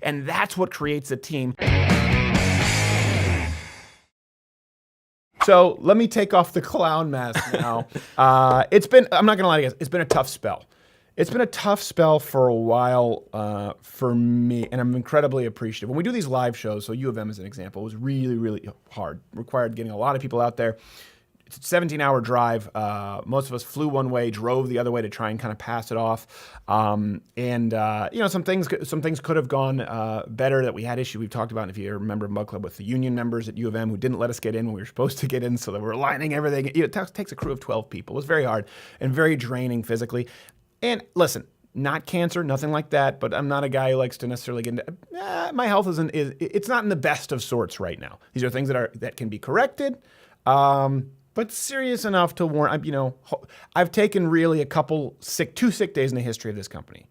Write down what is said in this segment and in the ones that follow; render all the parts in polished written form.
And that's what creates a team. So let me take off the clown mask now. I'm not gonna lie to you guys, it's been a tough spell. It's been a tough spell for a while for me, and I'm incredibly appreciative. When we do these live shows, so U of M as an example, it was really, really hard. Required getting a lot of people out there. It's a 17-hour drive. Most of us flew one way, drove the other way to try and kind of pass it off. Some things could have gone better that we had issues. We've talked about, if you remember, Mug Club with the union members at U of M who didn't let us get in when we were supposed to get in, so that we're aligning everything. It takes a crew of 12 people. It was very hard and very draining physically. And listen, not cancer, nothing like that, but I'm not a guy who likes to necessarily get into, my health it's not in the best of sorts right now. These are things that can be corrected, but serious enough to warrant, I've taken really two sick days in the history of this company.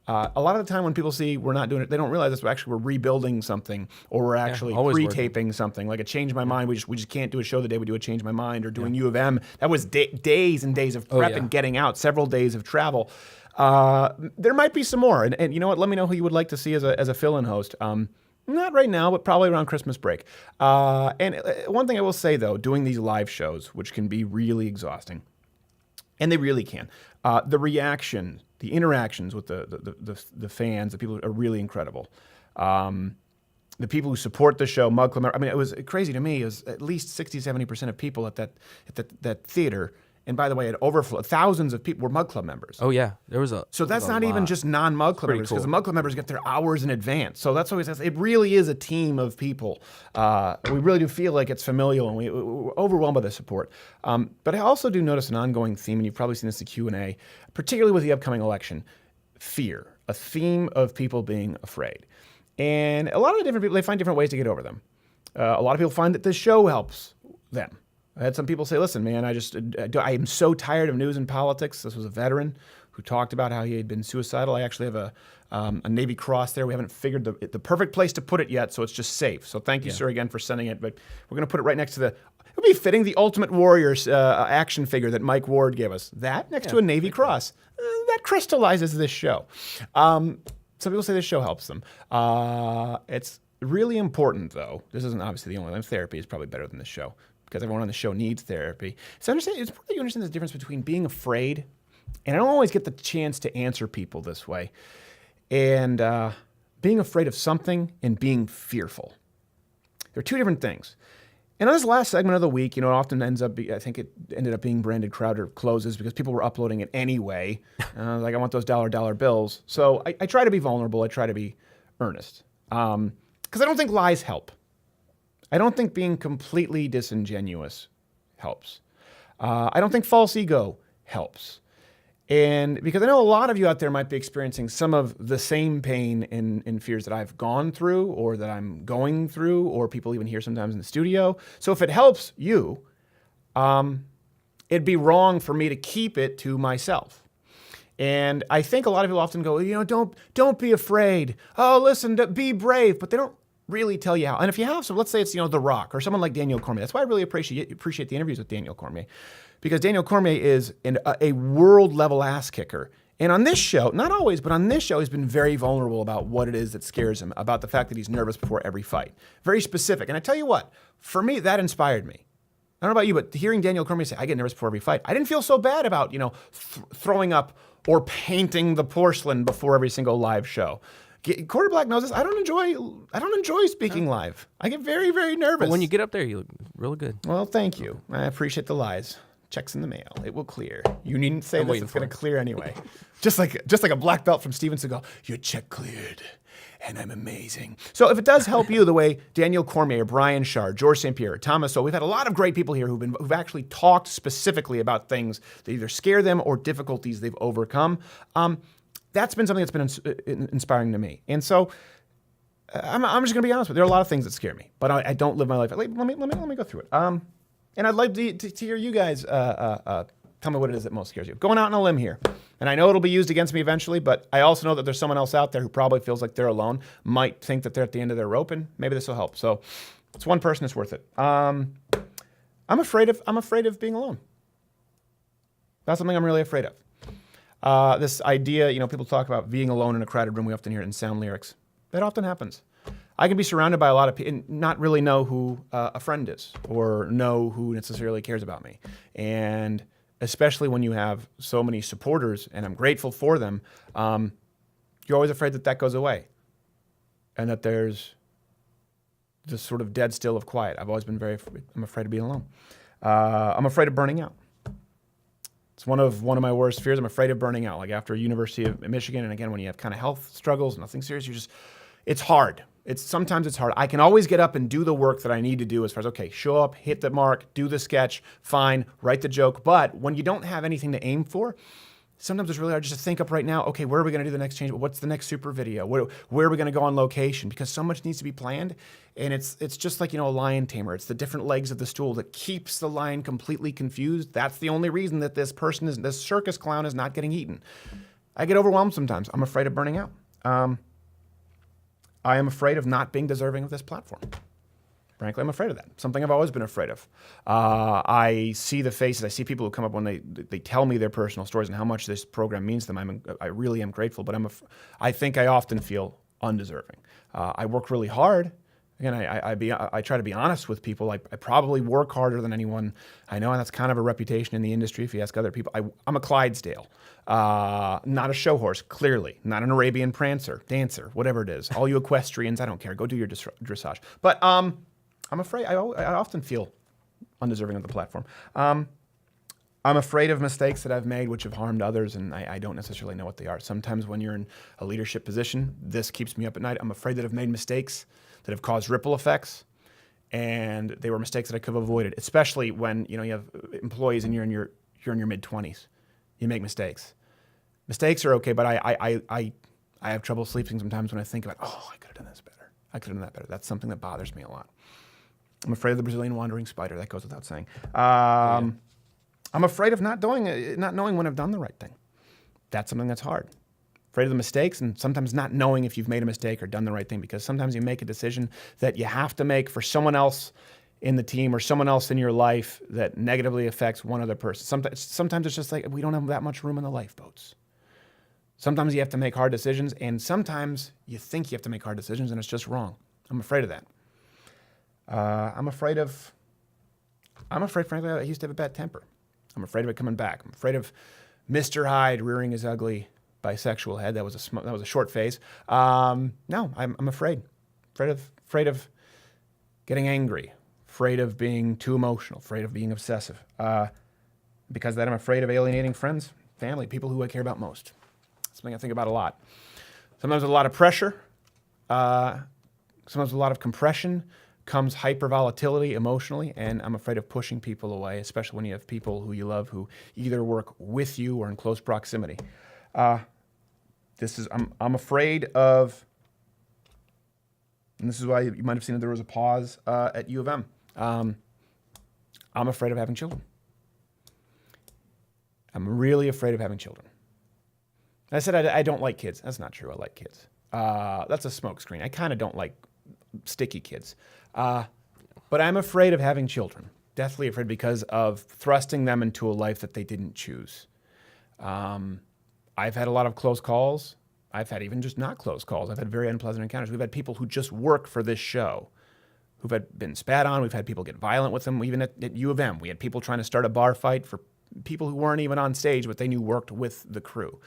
A lot of the time when people see we're not doing it, they don't realize this, we're rebuilding something, or we're actually pre-taping something, like a Change My Mind. We just can't do a show the day we do a Change My Mind, or doing U of M. That was days and days of prep and getting out, several days of travel. There might be some more, and you know what? Let me know who you would like to see as a fill-in host. Not right now, but probably around Christmas break. And one thing I will say, though, doing these live shows, which can be really exhausting, and they really can, the interactions with the fans, the people are really incredible. The people who support the show, Mug Club, it was crazy to me. It was at least 60, 70% of people at that theater. And by the way, it overflowed. Thousands of people were Mug Club members. Oh yeah, So that's not even just non-Mug Club members, because the Mug Club members get their hours in advance. So that's always, it really is a team of people. We really do feel like it's familial, and we're overwhelmed by the support. But I also do notice an ongoing theme, and you've probably seen this in Q&A, particularly with the upcoming election: fear, a theme of people being afraid. And a lot of different people, they find different ways to get over them. A lot of people find that this show helps them. I had some people say, listen, man, I am so tired of news and politics. This was a veteran who talked about how he had been suicidal. I actually have a Navy Cross there. We haven't figured the perfect place to put it yet, so it's just safe. So thank you, sir, again for sending it. But we're going to put it right next to it would be fitting, the Ultimate Warriors action figure that Mike Ward gave us. That next to a Navy Cross. That crystallizes this show. Some people say this show helps them. It's really important, though. This isn't obviously the only one. Therapy is probably better than this show, because everyone on the show needs therapy. So it's important that you understand the difference between being afraid, and I don't always get the chance to answer people this way, and being afraid of something and being fearful. They're two different things. And on this last segment of the week, it often ends up, I think it ended up being branded Crowder Closes because people were uploading it anyway. I want those dollar bills. So I try to be vulnerable. I try to be earnest. Because I don't think lies help. I don't think being completely disingenuous helps. I don't think false ego helps. And because I know a lot of you out there might be experiencing some of the same pain and fears that I've gone through, or that I'm going through, or people even hear sometimes in the studio. So if it helps you, it'd be wrong for me to keep it to myself. And I think a lot of people often go, don't be afraid. Oh, listen, be brave. But they don't really tell you how. And if you have some, let's say it's, The Rock or someone like Daniel Cormier. That's why I really appreciate the interviews with Daniel Cormier, because Daniel Cormier is a world-level ass kicker. And on this show, not always, but on this show, he's been very vulnerable about what it is that scares him, about the fact that he's nervous before every fight. Very specific. And I tell you what, for me, that inspired me. I don't know about you, but hearing Daniel Cormier say, I get nervous before every fight, I didn't feel so bad about, throwing up or painting the porcelain before every single live show. Quarter Black knows this. I don't enjoy speaking live. I get very, very nervous. But when you get up there, you look really good. Well, thank you. I appreciate the lies. Checks in the mail. It will clear. You needn't say this. It's going to clear anyway. just like a black belt from Steven Seagal. Your check cleared, and I'm amazing. So if it does help you the way Daniel Cormier, Brian Shard, George St. Pierre, Thomas, so we've had a lot of great people here who've actually talked specifically about things that either scare them or difficulties they've overcome. That's been something that's been inspiring to me. And so I'm just going to be honest with you. There are a lot of things that scare me, but I don't live my life. Let me go through it. And I'd like to hear you guys tell me what it is that most scares you. Going out on a limb here. And I know it'll be used against me eventually, but I also know that there's someone else out there who probably feels like they're alone, might think that they're at the end of their rope, and maybe this will help. So it's one person, it's worth it. I'm afraid of being alone. That's something I'm really afraid of. This idea, people talk about being alone in a crowded room. We often hear it in sound lyrics. That often happens. I can be surrounded by a lot of people and not really know who a friend is or know who necessarily cares about me. And especially when you have so many supporters, and I'm grateful for them, you're always afraid that that goes away and that there's this sort of dead still of quiet. I've always been I'm afraid of being alone. I'm afraid of burning out. It's one of my worst fears. I'm afraid of burning out. Like after University of Michigan, and again, when you have kind of health struggles, nothing serious, it's hard. Sometimes it's hard. I can always get up and do the work that I need to do as far as, okay, show up, hit the mark, do the sketch, fine, write the joke. But when you don't have anything to aim for, sometimes it's really hard just to think up right now, okay, where are we going to do the next change? What's the next super video? Where are we going to go on location? Because so much needs to be planned. And it's just like, a lion tamer. It's the different legs of the stool that keeps the lion completely confused. That's the only reason that this circus clown is not getting eaten. I get overwhelmed sometimes. I'm afraid of burning out. I am afraid of not being deserving of this platform. Frankly, I'm afraid of that. Something I've always been afraid of. I see the faces. I see people who come up when they tell me their personal stories and how much this program means to them. I really am grateful, but I think I often feel undeserving. I work really hard. Again, I try to be honest with people. I probably work harder than anyone I know, and that's kind of a reputation in the industry if you ask other people. I'm a Clydesdale, not a show horse, clearly. Not an Arabian prancer, dancer, whatever it is. All you equestrians, I don't care. Go do your dressage. But I'm afraid. I often feel undeserving of the platform. I'm afraid of mistakes that I've made which have harmed others, and I don't necessarily know what they are. Sometimes when you're in a leadership position, this keeps me up at night. I'm afraid that I've made mistakes that have caused ripple effects, and they were mistakes that I could have avoided, especially when you have employees and you're in your mid-20s. You make mistakes. Mistakes are okay, but I have trouble sleeping sometimes when I think about, I could have done this better. I could have done that better. That's something that bothers me a lot. I'm afraid of the Brazilian wandering spider. That goes without saying. I'm afraid of not knowing when I've done the right thing. That's something that's hard. Afraid of the mistakes, and sometimes not knowing if you've made a mistake or done the right thing, because sometimes you make a decision that you have to make for someone else in the team or someone else in your life that negatively affects one other person. Sometimes it's just like we don't have that much room in the lifeboats. Sometimes you have to make hard decisions, and sometimes you think you have to make hard decisions, and it's just wrong. I'm afraid of that. I'm afraid, frankly, I used to have a bad temper. I'm afraid of it coming back. I'm afraid of Mr. Hyde rearing his ugly bisexual head. That was a short phase. No, I'm afraid. Afraid of getting angry. Afraid of being too emotional. Afraid of being obsessive. Because of that, I'm afraid of alienating friends, family, people who I care about most. Something I think about a lot. Sometimes with a lot of pressure. Sometimes with a lot of compression comes hypervolatility emotionally, and I'm afraid of pushing people away, especially when you have people who you love who either work with you or in close proximity. I'm afraid of, and this is why you might have seen that there was a pause at U of M. I'm afraid of having children. I'm really afraid of having children. I said I don't like kids. That's not true. I like kids. That's a smokescreen. I kind of don't like sticky kids. But I'm afraid of having children. Deathly afraid because of thrusting them into a life that they didn't choose. I've had a lot of close calls. I've had even just not close calls. I've had very unpleasant encounters. We've had people who just work for this show who've been spat on. We've had people get violent with them. Even at U of M, we had people trying to start a bar fight for people who weren't even on stage, but they knew worked with the crew.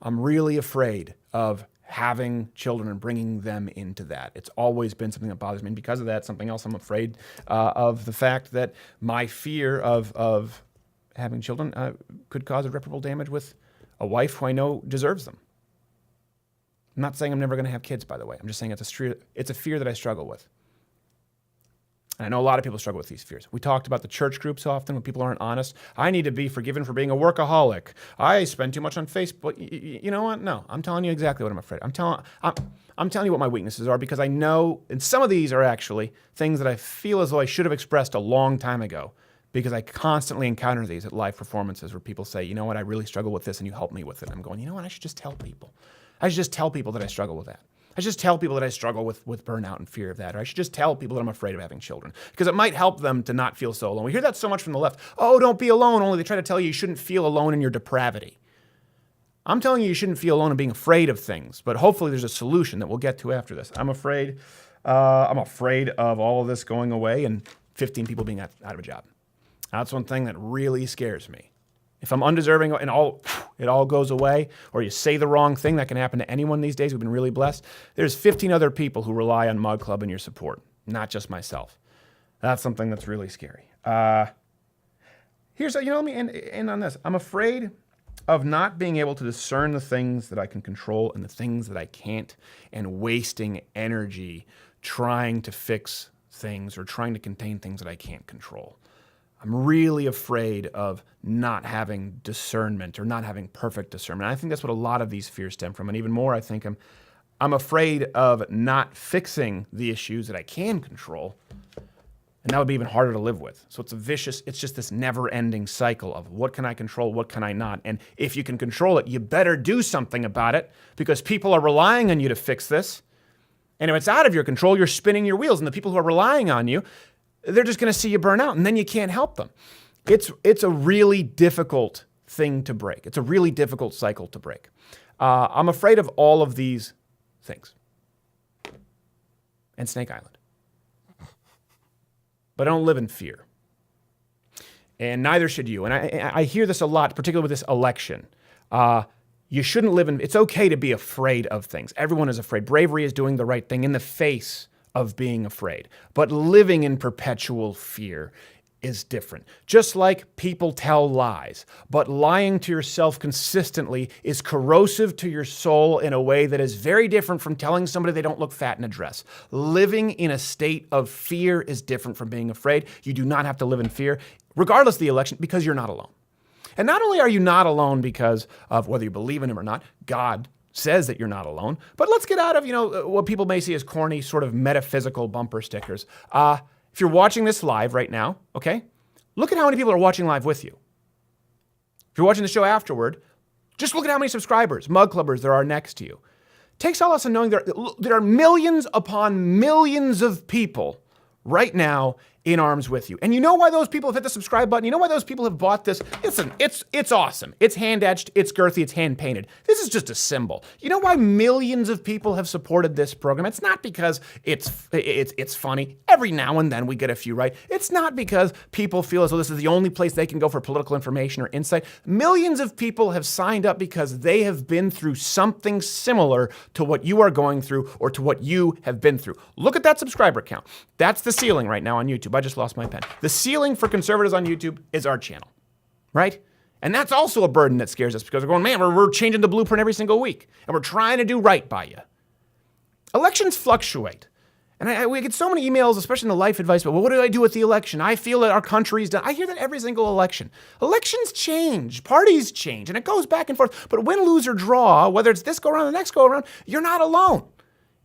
I'm really afraid of having children and bringing them into that. It's always been something that bothers me. And because of that, something else I'm afraid of the fact that my fear of having children could cause irreparable damage with a wife who I know deserves them. I'm not saying I'm never going to have kids, by the way. I'm just saying it's a fear that I struggle with. And I know a lot of people struggle with these fears. We talked about the church groups often when people aren't honest. I need to be forgiven for being a workaholic. I spend too much on Facebook. You know what? No, I'm telling you exactly what I'm afraid of. I'm telling you what my weaknesses are, because I know, and some of these are actually things that I feel as though I should have expressed a long time ago, because I constantly encounter these at live performances where people say, you know what, I really struggle with this and you help me with it. And I'm going, you know what, I should just tell people. I should just tell people that I struggle with that. I should just tell people that I struggle with burnout and fear of that. Or I should just tell people that I'm afraid of having children, because it might help them to not feel so alone. We hear that so much from the left. Oh, don't be alone. Only they try to tell you shouldn't feel alone in your depravity. I'm telling you shouldn't feel alone in being afraid of things, but hopefully there's a solution that we'll get to after this. I'm afraid of all of this going away and 15 people being out of a job. That's one thing that really scares me. If I'm undeserving and it all goes away, or you say the wrong thing, that can happen to anyone these days. We've been really blessed. There's 15 other people who rely on Mug Club and your support, not just myself. That's something that's really scary. Let me end on this. I'm afraid of not being able to discern the things that I can control and the things that I can't, and wasting energy trying to fix things or trying to contain things that I can't control. I'm really afraid of not having discernment or not having perfect discernment. I think that's what a lot of these fears stem from. And even more, I think I'm afraid of not fixing the issues that I can control. And that would be even harder to live with. So it's just this never-ending cycle of what can I control, what can I not? And if you can control it, you better do something about it, because people are relying on you to fix this. And if it's out of your control, you're spinning your wheels. And the people who are relying on you, they're just going to see you burn out, and then you can't help them. It's a really difficult thing to break. It's a really difficult cycle to break. I'm afraid of all of these things. And Snake Island. But I don't live in fear. And neither should you. And I hear this a lot, particularly with this election. You shouldn't live in... It's okay to be afraid of things. Everyone is afraid. Bravery is doing the right thing in the face of being afraid. But living in perpetual fear is different. Just like people tell lies, but lying to yourself consistently is corrosive to your soul in a way that is very different from telling somebody they don't look fat in a dress. Living in a state of fear is different from being afraid. You do not have to live in fear, regardless of the election, because you're not alone. And not only are you not alone because of whether you believe in him or not, God says that you're not alone. But let's get out of, what people may see as corny, sort of metaphysical bumper stickers. If you're watching this live right now, okay, look at how many people are watching live with you. If you're watching the show afterward, just look at how many subscribers, Mug Clubbers there are next to you. Take solace in knowing there are millions upon millions of people right now in arms with you. And you know why those people have hit the subscribe button? You know why those people have bought this? Listen, it's awesome. It's hand-etched, it's girthy, it's hand-painted. This is just a symbol. You know why millions of people have supported this program? It's not because it's funny. Every now and then we get a few right. It's not because people feel as though this is the only place they can go for political information or insight. Millions of people have signed up because they have been through something similar to what you are going through or to what you have been through. Look at that subscriber count. That's the ceiling right now on YouTube. I just lost my pen. The ceiling for conservatives on YouTube is our channel, right? And that's also a burden that scares us, because we're going, man, we're changing the blueprint every single week, and we're trying to do right by you. Elections fluctuate. And we get so many emails, especially in the life advice, but what do I do with the election? I feel that our country's done. I hear that every single election. Elections change, parties change, and it goes back and forth. But win, lose, or draw, whether it's this go around or the next go around, you're not alone.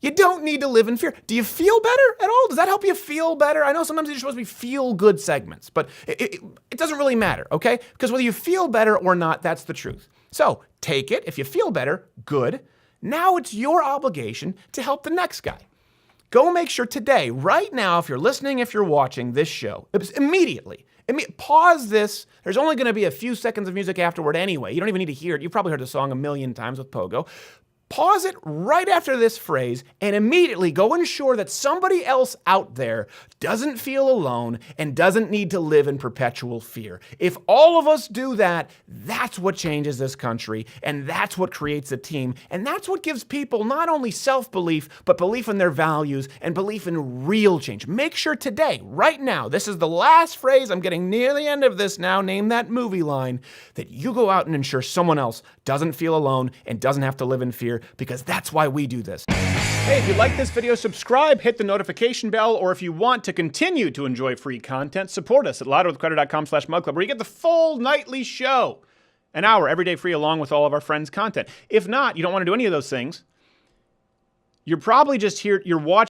You don't need to live in fear. Do you feel better at all? Does that help you feel better? I know sometimes these are supposed to be feel-good segments, but it doesn't really matter, okay? Because whether you feel better or not, that's the truth. So take it. If you feel better, good. Now it's your obligation to help the next guy. Go make sure today, right now, if you're listening, if you're watching this show, immediately, pause this. There's only going to be a few seconds of music afterward anyway. You don't even need to hear it. You've probably heard the song a million times with Pogo. Pause it right after this phrase and immediately go ensure that somebody else out there doesn't feel alone and doesn't need to live in perpetual fear. If all of us do that, that's what changes this country, and that's what creates a team, and that's what gives people not only self-belief, but belief in their values and belief in real change. Make sure today, right now, this is the last phrase, I'm getting near the end of this now, name that movie line, that you go out and ensure someone else doesn't feel alone and doesn't have to live in fear, because that's why we do this. Hey, if you like this video, subscribe, hit the notification bell, or if you want to continue to enjoy free content, support us at louderwithcrowder.com/mugclub, where you get the full nightly show, an hour every day free, along with all of our friends' content. If not, you don't want to do any of those things, you're probably just here, you're watching